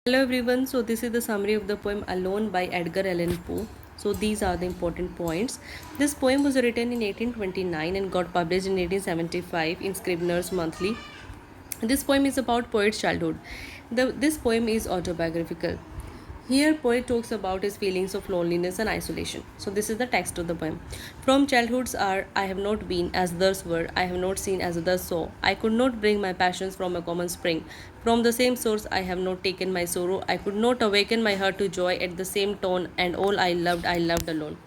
Hello everyone, so this is the summary of the poem Alone by Edgar Allan Poe. So these are the important points. This poem was written in 1829 and got published in 1875 in Scribner's Monthly. This poem is about poet's childhood. This poem is autobiographical. Here, poet talks about his feelings of loneliness and isolation. So, this is the text of the poem. From childhood's hour, I have not been as others were, I have not seen as others saw. I could not bring my passions from a common spring. From the same source, I have not taken my sorrow. I could not awaken my heart to joy at the same tone, and all I loved alone.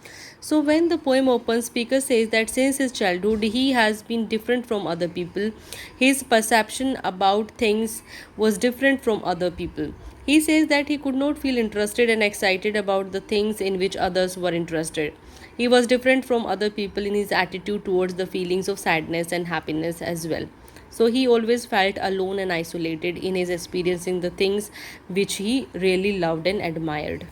So, when the poem opens, speaker says that since his childhood, he has been different from other people. His perception about things was different from other people. He says that he could not feel interested and excited about the things in which others were interested. He was different from other people in his attitude towards the feelings of sadness and happiness as well. So he always felt alone and isolated in his experiencing the things which he really loved and admired.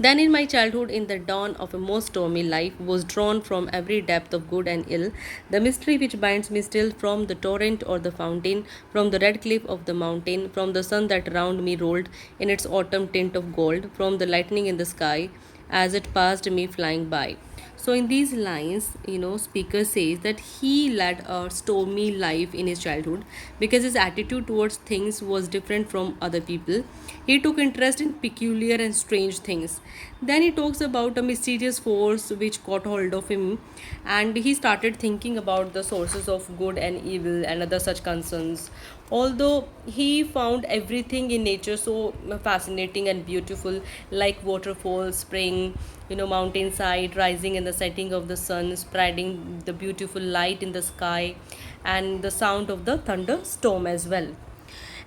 Then in my childhood, in the dawn of a most stormy life, was drawn from every depth of good and ill, the mystery which binds me still from the torrent or the fountain, from the red cliff of the mountain, from the sun that round me rolled in its autumn tint of gold, from the lightning in the sky, as it passed me flying by. So in these lines, speaker says that he led a stormy life in his childhood because his attitude towards things was different from other people. He took interest in peculiar and strange things. Then he talks about a mysterious force which caught hold of him, and he started thinking about the sources of good and evil and other such concerns. Although he found everything in nature so fascinating and beautiful, like waterfalls, spring, mountainside, rising and the setting of the sun, spreading the beautiful light in the sky, and the sound of the thunderstorm as well,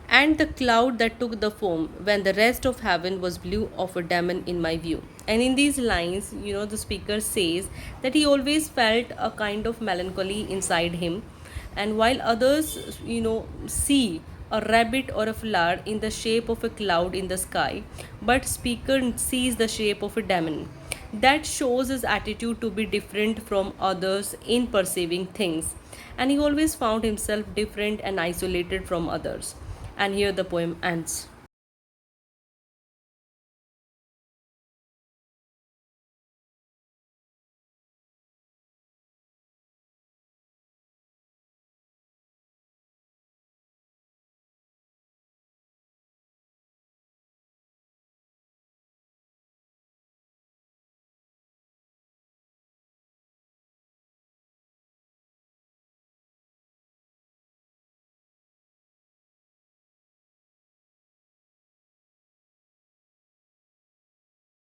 and the cloud that took the foam when the rest of heaven was blue of a demon in my view. And in these lines, the speaker says that he always felt a kind of melancholy inside him, and while others, see a rabbit or a flower in the shape of a cloud in the sky, but speaker sees the shape of a demon. That shows his attitude to be different from others in perceiving things, and he always found himself different and isolated from others. And here the poem ends.